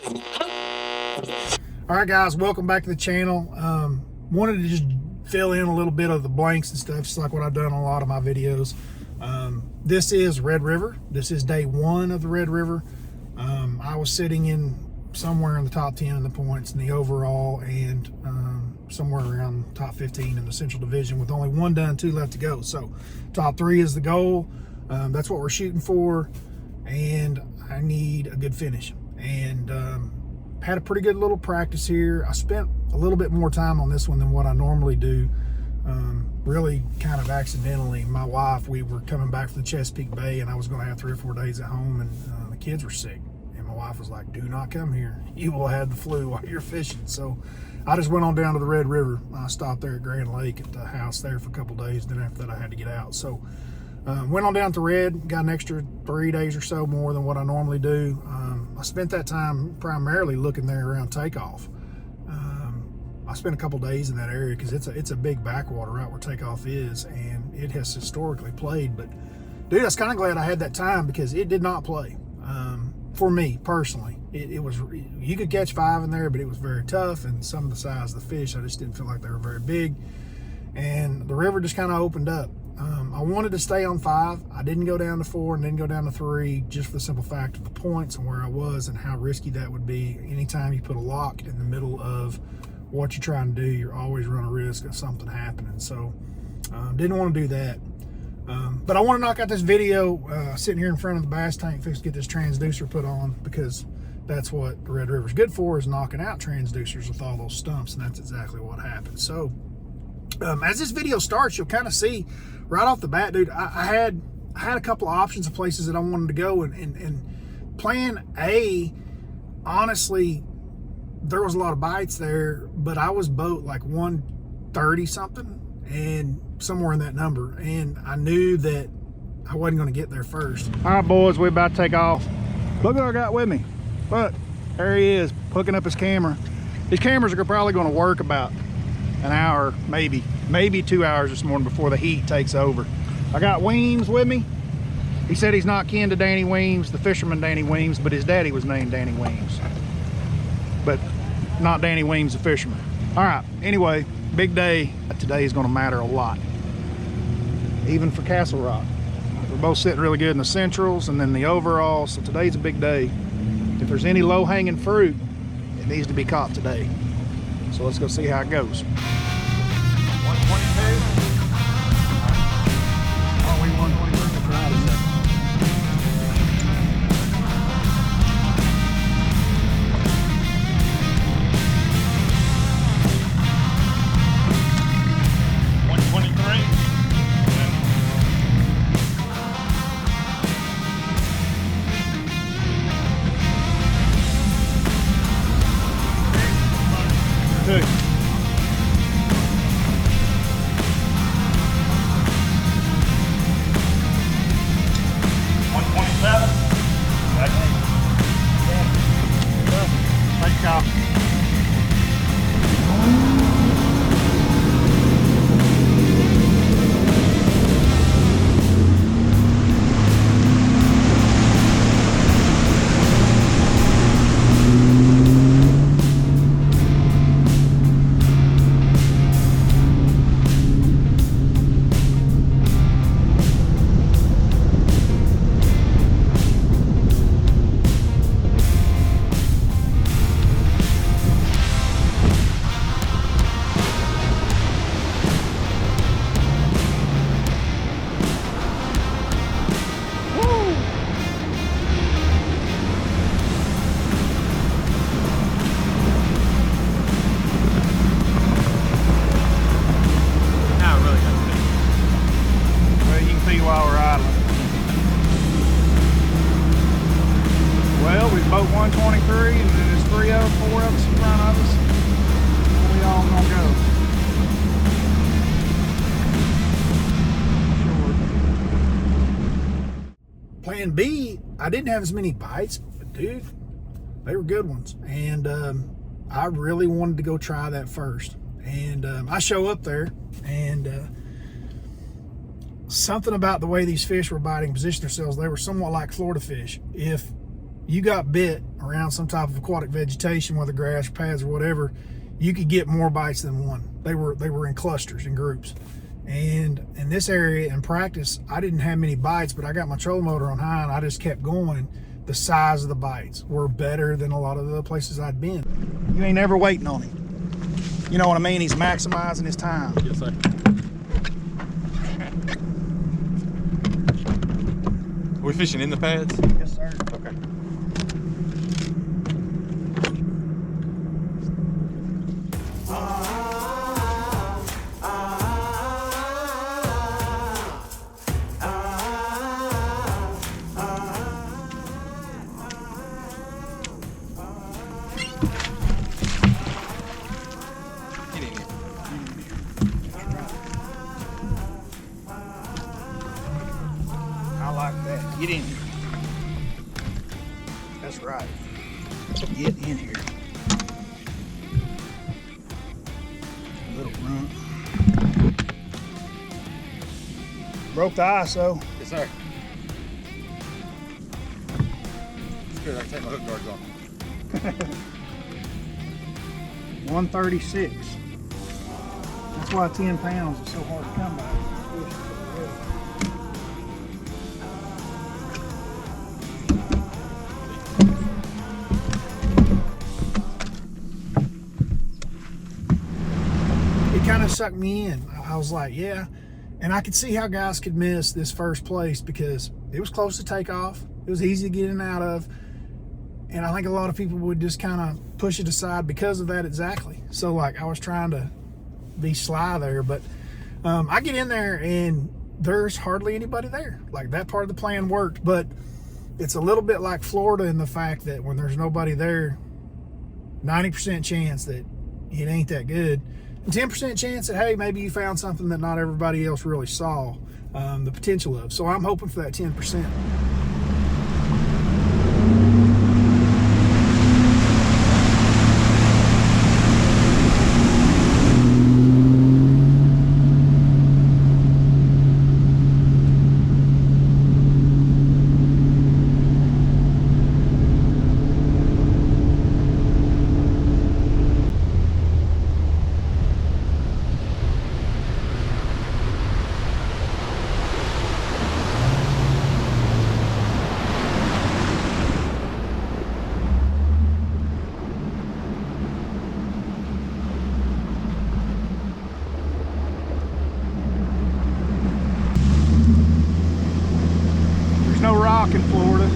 All right, guys, welcome back to the channel. Wanted to just fill in a little bit of the blanks and stuff, just like what I've done on a lot of my videos. This is Red River. This is day one of the Red River. I was sitting in somewhere in the top 10 in the points in the overall, and somewhere around top 15 in the Central Division, with only one done, 2 left to go. So top 3 is the goal. That's what we're shooting for, and I need a good finish. And had a pretty good little practice here. I spent a little bit more time on this one than what I normally do. Really kind of accidentally. My wife, we were coming back from the Chesapeake Bay, and I was going to have 3 or 4 days at home, and the kids were sick. And my wife was like, do not come here. You will have the flu while you're fishing. So I just went on down to the Red River. I stopped there at Grand Lake at the house there for a couple days. Then after that, I had to get out. So went on down to Red, got an extra 3 days or so more than what I normally do. I spent that time primarily looking there around takeoff. I spent a couple days in that area because it's a big backwater right where takeoff is, and it has historically played. But dude, I was kind of glad I had that time because it did not play for me personally. It was, you could catch 5 in there, but it was very tough, and some of the size of the fish, I just didn't feel like they were very big. And the river just kind of opened up. I wanted to stay on 5. I didn't go down to 4 and didn't go down to 3, just for the simple fact of the points and where I was and how risky that would be. Anytime you put a lock in the middle of what you're trying to do, you're always running a risk of something happening. So didn't want to do that. But I want to knock out this video sitting here in front of the bass tank, fixing to get this transducer put on, because that's what the Red River's good for, is knocking out transducers with all those stumps, and that's exactly what happened. So as this video starts, you'll kind of see right off the bat, dude, I had a couple of options of places that I wanted to go, and plan A, honestly, there was a lot of bites there, but I was boat like 130 something, and somewhere in that number, and I knew that I wasn't going to get there first. All right, boys, we're about to take off. Look what I got with me. Look, there he is, hooking up his camera. These cameras are probably going to work about an hour, maybe 2 hours this morning before the heat takes over. I got Weems with me. He said he's not kin to Danny Weems, the fisherman Danny Weems, but his daddy was named Danny Weems, but not Danny Weems, the fisherman. All right, anyway, big day. Today is going to matter a lot, even for Castle Rock. We're both sitting really good in the centrals and then the overall, so today's a big day. If there's any low-hanging fruit, it needs to be caught today. So let's go see how it goes. 122. Oh, we 123 right, is that? Well, we boat 123, and then there's 4 of us in front of us. We all gonna go. Plan B, I didn't have as many bites, but dude, they were good ones. And I really wanted to go try that first. And I show up there, and something about the way these fish were biting, positioned themselves, they were somewhat like Florida fish. If you got bit around some type of aquatic vegetation, whether grass, pads, or whatever, you could get more bites than one. They were in clusters, in groups. And in this area, in practice, I didn't have many bites, but I got my trolling motor on high and I just kept going. The size of the bites were better than a lot of the other places I'd been. You ain't ever waiting on him. You know what I mean? He's maximizing his time. Yes, sir. Are we fishing in the pads? Yes, sir. Okay. I like that. Get in here. That's right. Get in here. A little grunt. Broke the ISO. Yes, sir. It's good. I can take my hook guards off. 136. That's why 10 pounds is so hard to come by. It kind of sucked me in. I was like, yeah. And I could see how guys could miss this first place because it was close to takeoff. It was easy to get in and out of. And I think a lot of people would just kind of push it aside because of that exactly. So like I was trying to be sly there, but I get in there and there's hardly anybody there. Like that part of the plan worked, but it's a little bit like Florida in the fact that when there's nobody there, 90% chance that it ain't that good. And 10% chance that, hey, maybe you found something that not everybody else really saw the potential of. So I'm hoping for that 10%. No rock in Florida.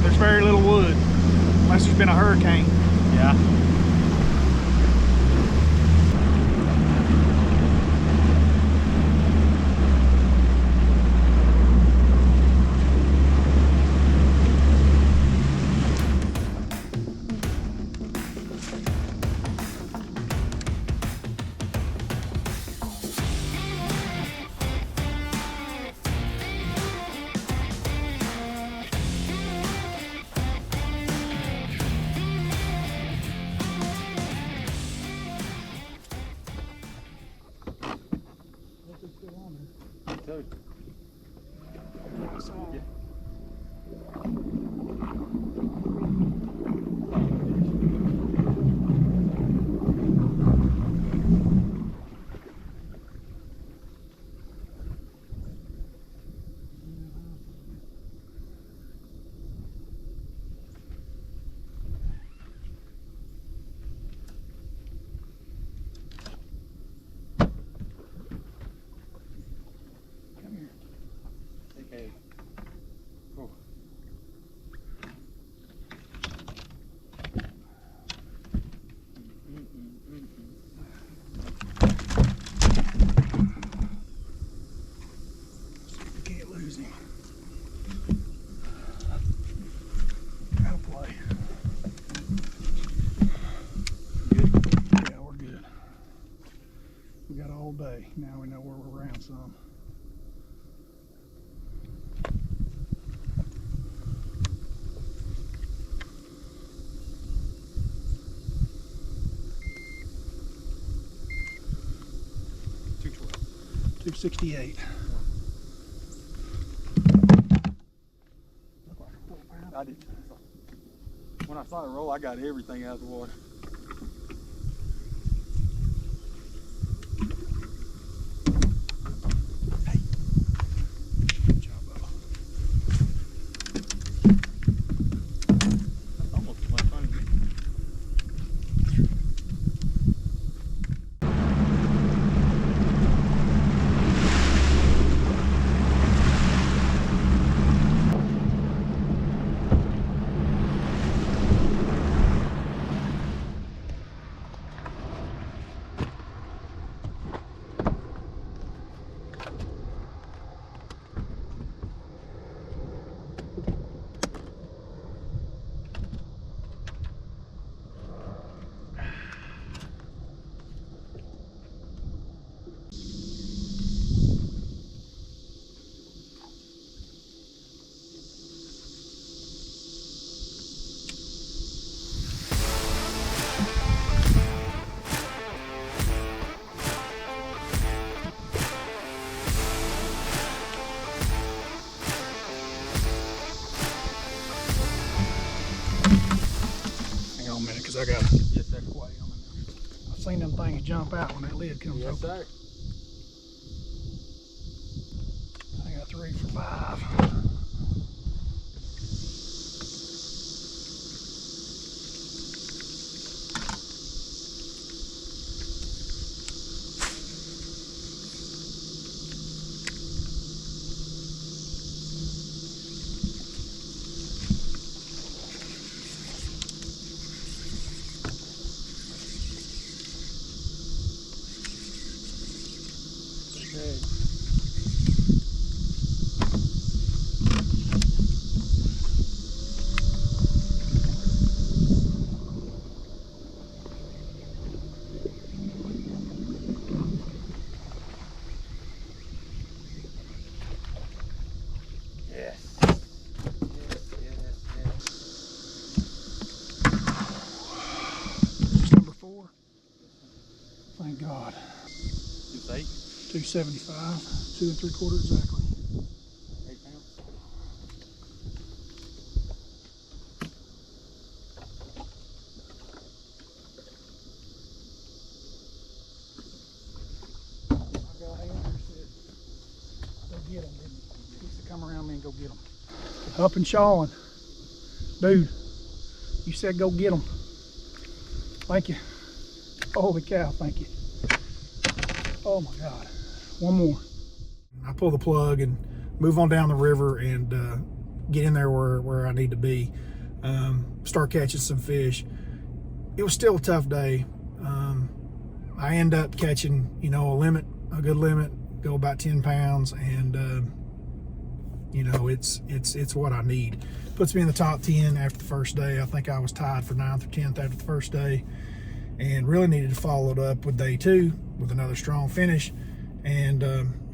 There's very little wood, unless there's been a hurricane. Yeah. Day. Now we know where we're around some. $268. I did. When I saw it roll, I got everything out of the water. Hey. Good job, Bubba. That's almost as much fun as me. Hang on a minute, because I got Yes, sir. way on it. I've seen them things jump out when that lid comes Yes, open. sir. I got 3 for 5. Okay. Yes. Yes. Just number 4. Thank God. It's 8. 275, 2 3/4 exactly. 8 pounds. My guy Andrew said, go get him, didn't he? He used to come around me and go get him. Up and shawing. Dude, you said go get him. Thank you. Holy cow, thank you. Oh my God. One more. I pull the plug and move on down the river and get in there where I need to be. Start catching some fish. It was still a tough day. I end up catching, a good limit, go about 10 pounds, and it's what I need. Puts me in the top 10 after the first day. I think I was tied for 9th or 10th after the first day, and really needed to follow it up with day 2 with another strong finish. And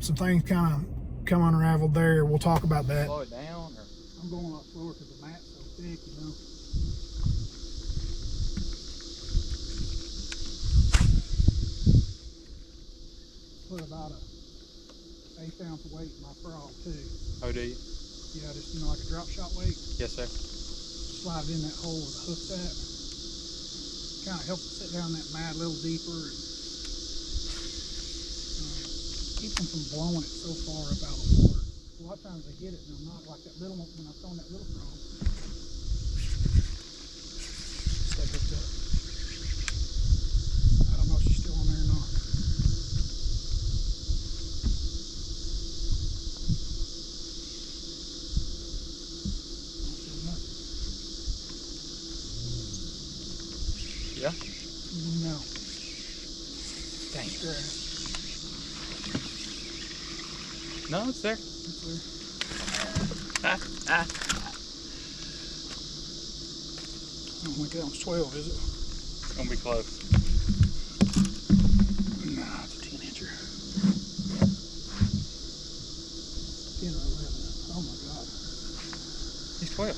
some things kind of come unraveled there. We'll talk about that. Slow it down, or I'm going a lot slower because the mat's so thick, Put about a 1/8 ounce weight in my frog too. oh, do you? Yeah, just like a drop shot weight. Yes, sir. Slide it in that hole where the hook's at. Kind of helps it sit down that mat a little deeper and keep them from blowing it so far up out of the water. A lot of times they get it and they'll not, like that little one when I was throwing that little frog. Stay hooked up. I don't know if she's still on there or not. Don't feel nothing. Yeah? No. Dang. Grass. No, it's there. It's there. Ah. I don't think that was 12, is it? It's gonna be close. Nah, it's a 10-incher. 10 or 11. Oh my God. He's 12.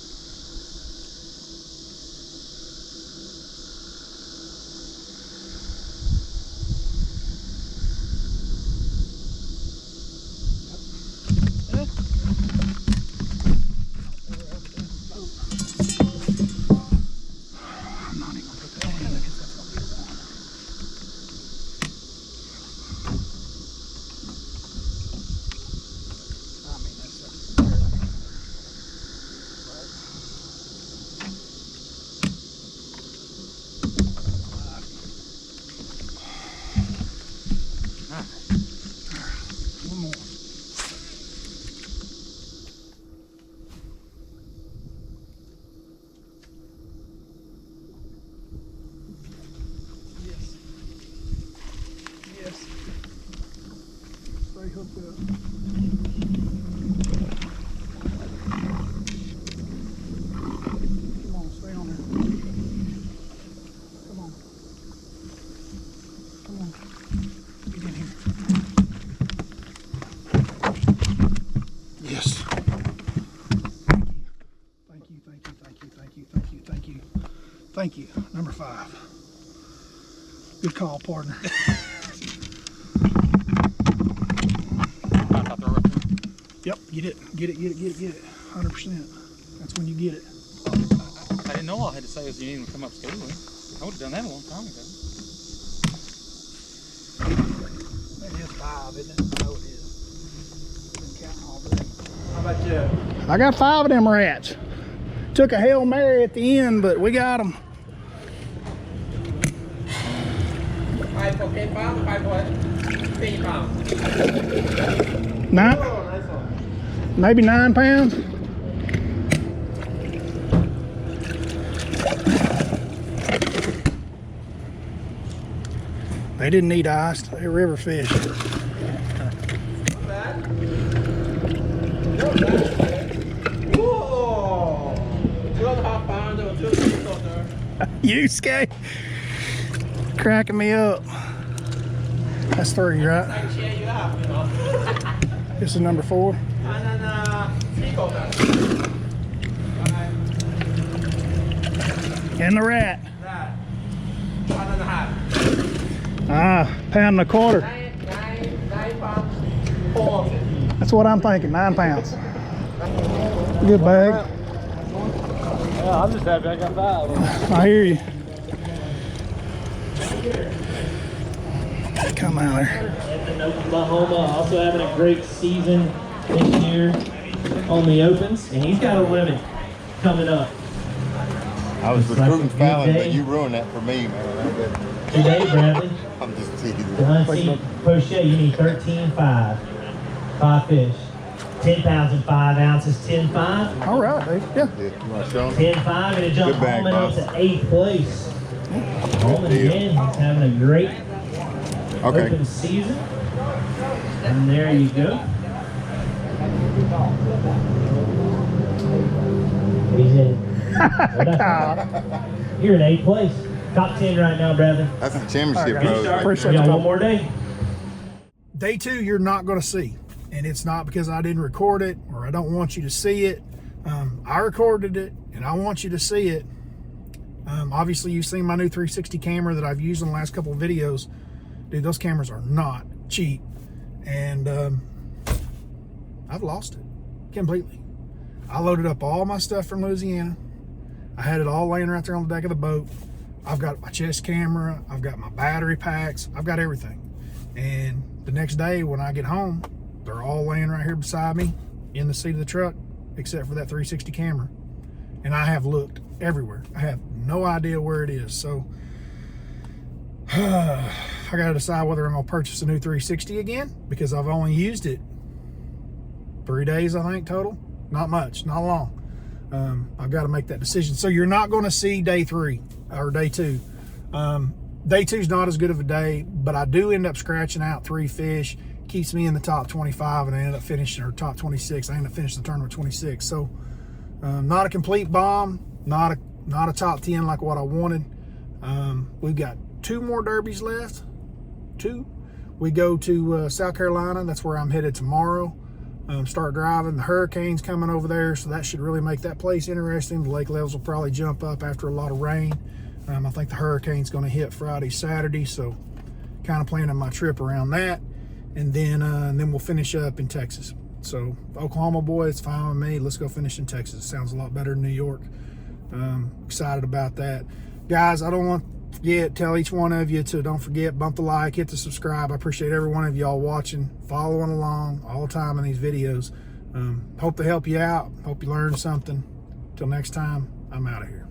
thank you, thank you, thank you, thank you, thank you. Thank you. Number 5. Good call, partner. Yep, get it. 100%. That's when you get it. I didn't know all I had to say was you didn't come up schooling. I would have done that a long time ago. That is 5, isn't it? I know it is. Been counting all day. How about you? I got 5 of them rats. Took a Hail Mary at the end, but we got them. 5 for 10 pounds, 5 for 3 pounds. 9, Oh, nice one. maybe 9 pounds. They didn't need ice. They're river fish. Not bad. Not bad. Whoa! 2.5 pounds or 2 kilos there. You skate. Cracking me up. That's 3, right? I can cheer you up, you know. This is number 4. And then 3 quarters. And the rat. That. 1.5. Ah, pound and a quarter. 9 pounds. 4. That's what I'm thinking. 9 pounds. Good bag. Yeah, I'm just happy I got 5. I hear you. Come out there. And Oklahoma also having a great season this year on the opens, and he's got a limit coming up. I was Looks like recruiting a good Fallon, day. but you ruined that for me, man. Today, Bradley, I'm just teasing. John Poche, you need 13.5. 5 fish. 10 pounds and 5 ounces, 10.5. All right, Dave. Yeah. Yeah, you want to show them? 10.5, and it jumped Good bag, Hallman up boss. to 8th place. Hallman deal. again, he's having a great Okay. open season. And there you go. He's in. You're in 8th place. Top 10 right now, Bradley. That's the championship, All right, bro. Start. Appreciate We got you. one more day. Day 2, you're not going to see. And it's not because I didn't record it or I don't want you to see it. I recorded it and I want you to see it. Obviously, you've seen my new 360 camera that I've used in the last couple of videos. Dude, those cameras are not cheap. And I've lost it completely. I loaded up all my stuff from Louisiana. I had it all laying right there on the deck of the boat. I've got my chest camera. I've got my battery packs. I've got everything. And the next day when I get home, they're all laying right here beside me in the seat of the truck, except for that 360 camera. And I have looked everywhere. I have no idea where it is. So I got to decide whether I'm going to purchase a new 360 again, because I've only used it 3 days, I think, total. Not much, not long. I've got to make that decision. So you're not going to see day 3 or day 2. Day 2 is not as good of a day, but I do end up scratching out 3 fish. Keeps me in the top 25, and I end up finishing, or top 26. I end up finishing the tournament 26. So not a complete bomb, not a top 10 like what I wanted. We've got 2 more derbies left. 2. We go to South Carolina. That's where I'm headed tomorrow. Start driving. The hurricane's coming over there, so that should really make that place interesting. The lake levels will probably jump up after a lot of rain. I think the hurricane's going to hit Friday, Saturday, so kind of planning my trip around that. And then we'll finish up in Texas. So Oklahoma boy, it's fine with me. Let's go finish in Texas. It sounds a lot better than New York. Excited about that. Guys, I don't want to forget, tell each one of you to don't forget, bump the like, hit the subscribe. I appreciate every one of y'all watching, following along all the time in these videos. Hope to help you out. Hope you learned something. Till next time, I'm out of here.